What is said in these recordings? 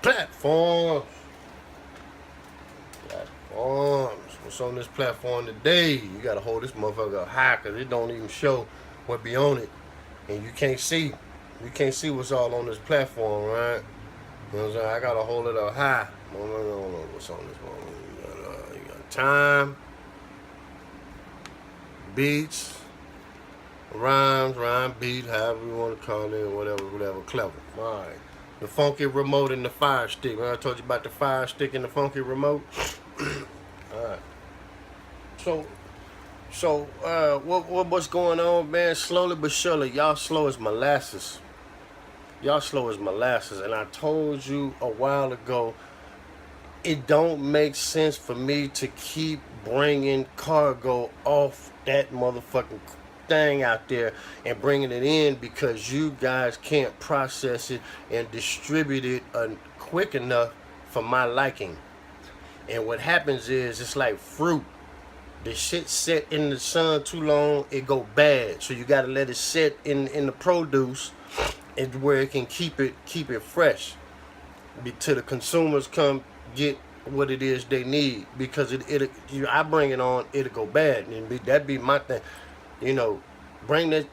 Platforms. Platforms. What's on this platform today? You gotta hold this motherfucker high because it don't even show what be on it. And you can't see. You can't see what's all on this platform, right? You know what I'm saying? I gotta hold it up high. I don't know what's on this one. You got time, beats, rhyme beat, however you want to call it, whatever, clever. All right. The funky remote and the fire stick. Remember I told you about the fire stick and the funky remote? All right. So, what's going on, man? Slowly but surely, y'all slow as molasses. Y'all slow as molasses. And I told you a while ago, it don't make sense for me to keep bringing cargo off that motherfucking thing out there and bringing it in because you guys can't process it and distribute it quick enough for my liking. And what happens is it's like fruit. The shit set in the sun too long, it go bad. So you gotta let it sit in the produce and where it can keep it fresh. Till the consumers come get what it is they need. Because I bring it on, it'll go bad. And that'd be my thing. You know, bring it.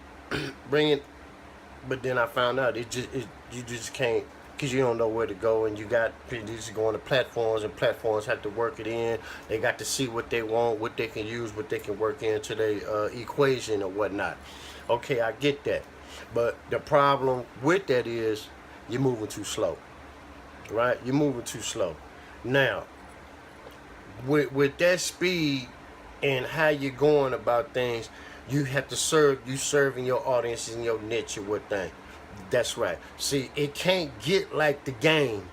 But then I found out you just can't, because you don't know where to go, and you got just going to platforms, and platforms have to work it in. They got to see what they want, what they can use, what they can work into their equation or whatnot. Okay, I get that, but the problem with that is you're moving too slow, right? You're moving too slow. Now, with that speed and how you're going about things, you have to serving your audience in your niche or what thing. That's right. See, it can't get like the game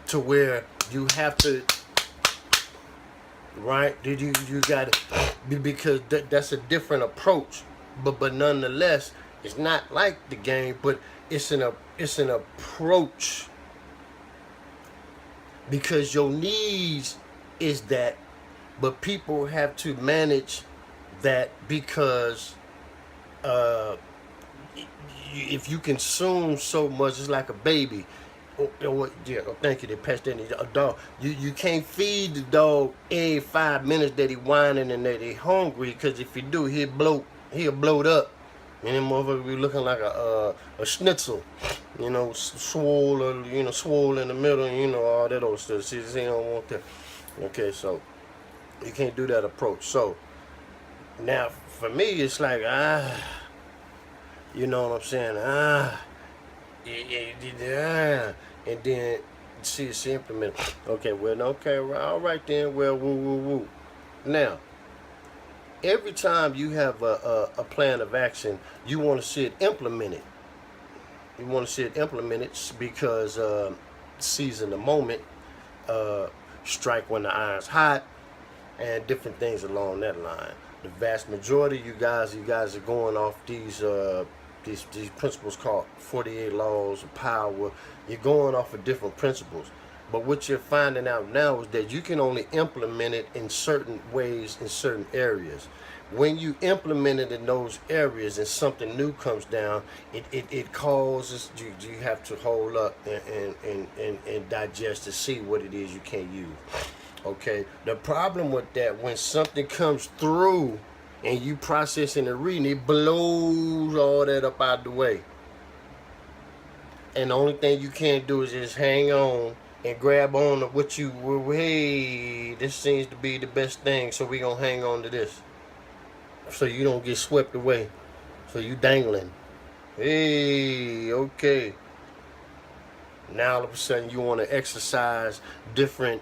to where you have to, right? You got to, because that's a different approach. But nonetheless, it's not like the game, but it's an approach, because your needs is that, but people have to manage that because if you consume so much, it's like a baby. Thank you. They passed that a dog. You can't feed the dog every 5 minutes that he whining and that he hungry, because if you do, he'll bloat up, and then motherfucker be looking like a schnitzel, swole in the middle, all that old stuff. See, he don't want that. Okay, so you can't do that approach. So now for me, it's like you know what I'm saying? And then see it's implemented. Okay, well, okay, all right then. Well, woo. Now, every time you have a plan of action, you want to see it implemented. You want to see it implemented because seize in the moment, strike when the iron's hot, and different things along that line. The vast majority of you guys are going off these principles called 48 laws of power. You're going off of different principles. But what you're finding out now is that you can only implement it in certain ways in certain areas. When you implement it in those areas and something new comes down, it causes you have to hold up and digest to see what it is you can't use. Okay, the problem with that, when something comes through and you processing and reading, it blows all that up out the way. And the only thing you can do is just hang on and grab on to what hey, this seems to be the best thing, so we're going to hang on to this. So you don't get swept away. So you dangling. Hey, okay. Now all of a sudden you want to exercise different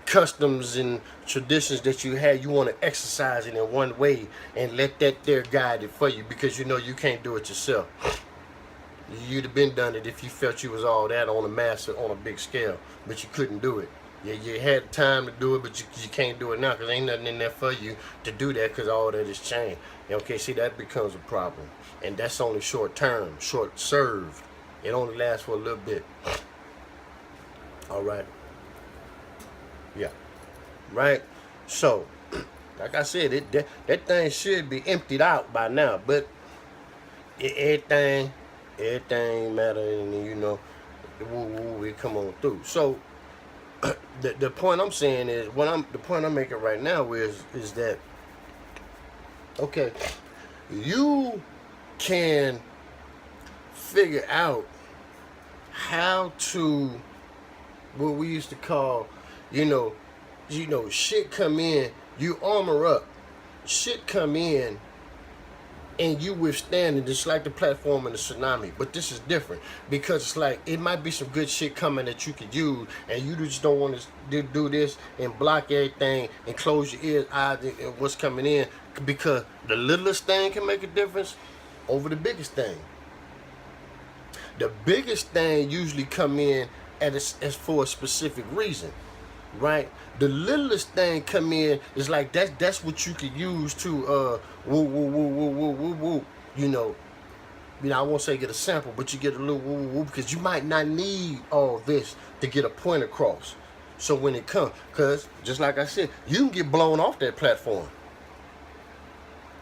customs and traditions that you had. You want to exercise it in one way and let that there guide it for you, because you know you can't do it yourself. You'd have been done it if you felt you was all that on a big scale, but you couldn't do it. You had time to do it, but you can't do it now because ain't nothing in there for you to do that, because all that is changed. Okay, see, that becomes a problem. And that's only short term, short served. It only lasts for a little bit. All right. Yeah. Right? So, like I said, that thing should be emptied out by now. But everything Everything matter, and then, you know, the woo woo we come on through. So the point I'm saying is the point I'm making right now is that okay, you can figure out how to what we used to call, shit come in, you armor up, shit come in, and you withstand it, just like the platform and the tsunami. But this is different because it's like it might be some good shit coming that you could use, and you just don't want to do this and block everything and close your ears, eyes, and what's coming in, because the littlest thing can make a difference over the biggest thing. The biggest thing usually come in as for a specific reason, right? The littlest thing come in is like that's what you could use to woo woo woo woo woo woo woo. I won't say get a sample, but you get a little woo woo woo because you might not need all this to get a point across. So when it comes, because just like I said, you can get blown off that platform.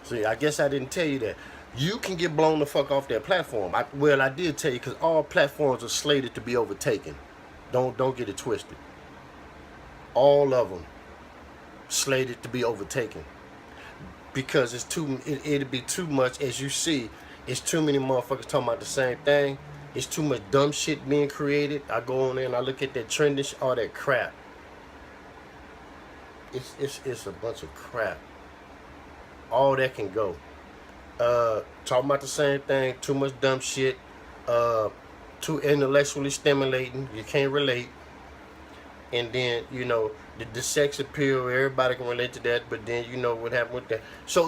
See, I guess I didn't tell you that. You can get blown the fuck off that platform. I did tell you, because all platforms are slated to be overtaken. Don't get it twisted. All of them slated to be overtaken, because it'd be too much. As you see, it's too many motherfuckers talking about the same thing. It's too much dumb shit being created. I go on there and I look at that trending, all that crap. It's a bunch of crap. All that can go. Talking about the same thing. Too much dumb shit. Too intellectually stimulating. You can't relate. And then, the sex appeal, everybody can relate to that, but then you know what happened with that. So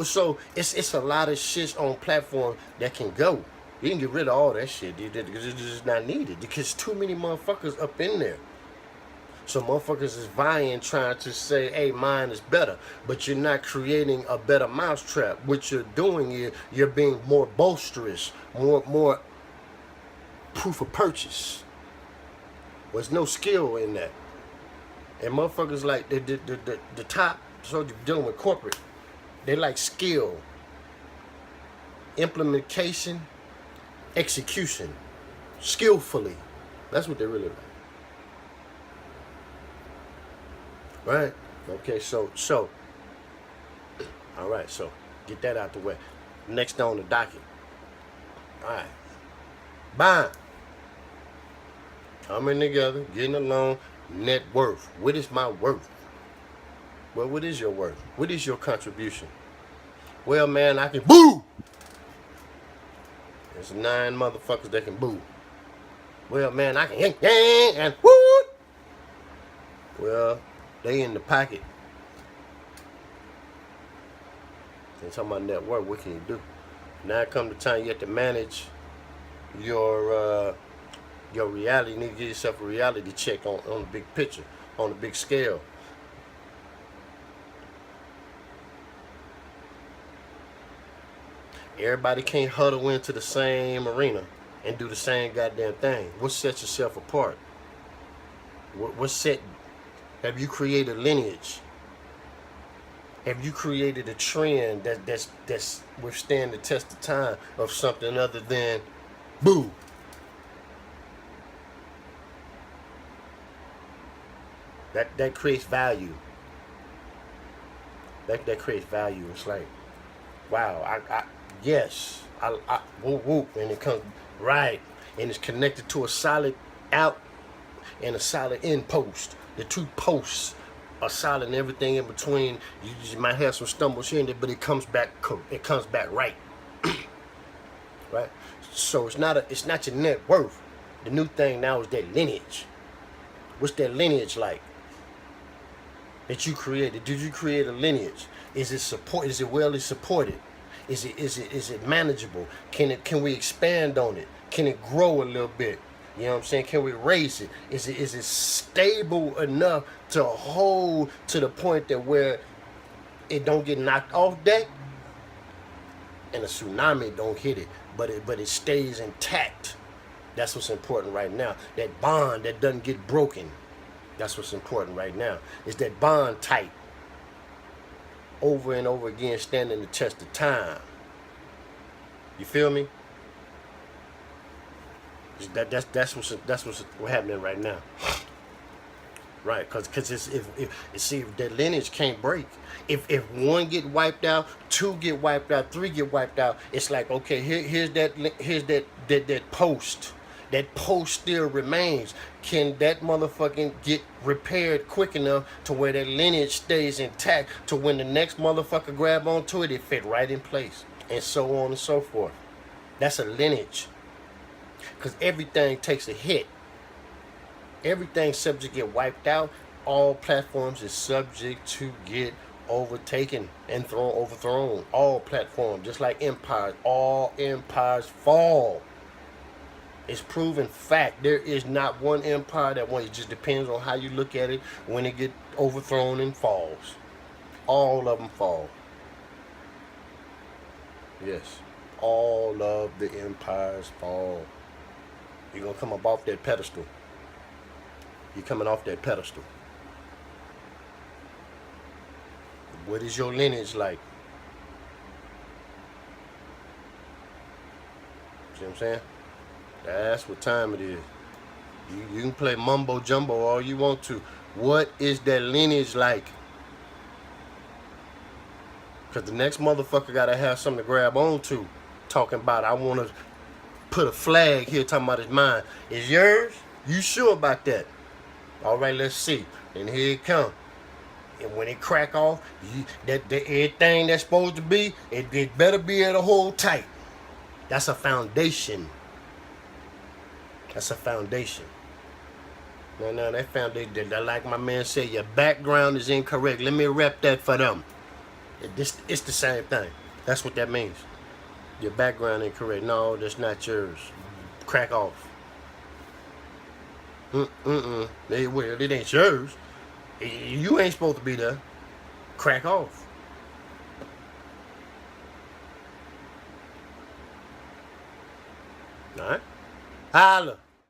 it's a lot of shit on platform that can go. You can get rid of all that shit because it's just not needed, because too many motherfuckers up in there. So motherfuckers is vying, trying to say, hey, mine is better, but you're not creating a better mousetrap. What you're doing is you're being more boisterous, more proof of purchase. There's no skill in that. And motherfuckers like the top, so you're dealing with corporate, they like skill, implementation, execution, skillfully. That's what they really like. Right? Okay, so all right, so get that out the way. Next on the docket. All right. Bye. Coming together, getting along. Net worth. What is my worth? Well, what is your worth? What is your contribution? Well, man, I can boo. There's 9 motherfuckers that can boo. Well, man, I can yank and woo. Well, they in the pocket. They're talking about net worth. What can you do? Now come the time you have to manage your reality. You need to give yourself a reality check on the big picture, on the big scale. Everybody can't huddle into the same arena and do the same goddamn thing. What sets yourself apart? Have you created lineage? Have you created a trend that's withstand the test of time of something other than boo? That creates value. That creates value. It's like, wow, yes, whoop whoop, and it comes right, and it's connected to a solid out and a solid in post. The 2 posts are solid, and everything in between. You might have some stumbles here and there, but it comes back. It comes back right, right. So it's not your net worth. The new thing now is that lineage. What's that lineage like that you created? Did you create a lineage? Is it well supported? Is it manageable? Can we expand on it? Can it grow a little bit? You know what I'm saying? Can we raise it? Is it stable enough to hold to the point that where it don't get knocked off deck and a tsunami don't hit it, but it stays intact? That's what's important right now. That bond that doesn't get broken. That's what's important right now. Is that bond tight? Over and over again, standing the test of time. You feel me? That's what's happening right now. Right, because it's if see if that lineage can't break. If one get wiped out, two get wiped out, three get wiped out, it's like okay, here's that post. That post still remains. Can that motherfucking get repaired quick enough to where that lineage stays intact to when the next motherfucker grab onto it, it fit right in place, and so on and so forth. That's a lineage, because everything takes a hit. Everything subject get wiped out. All platforms is subject to get overtaken and overthrown. All platforms, just like empires, all empires fall. It's proven fact. There is not one empire that one. It just depends on how you look at it when it get overthrown and falls. All of them fall. Yes, all of the empires fall. You're gonna come up off that pedestal. You're coming off that pedestal. What is your lineage like? See what I'm saying? That's what time it is. You can play mumbo jumbo all you want to. What is that lineage like? Because the next motherfucker got to have something to grab onto. Talking about, I want to put a flag here talking about it's mine. It's yours? You sure about that? All right, let's see. And here it come. And when it crack off, that everything that's supposed to be, it better be at a hold tight. That's a foundation. That's a foundation. No, that foundation, like my man said, your background is incorrect. Let me rep that for them. It's the same thing. That's what that means. Your background incorrect. No, that's not yours. Crack off. Well, it ain't yours. You ain't supposed to be there. Crack off. All right? Holla.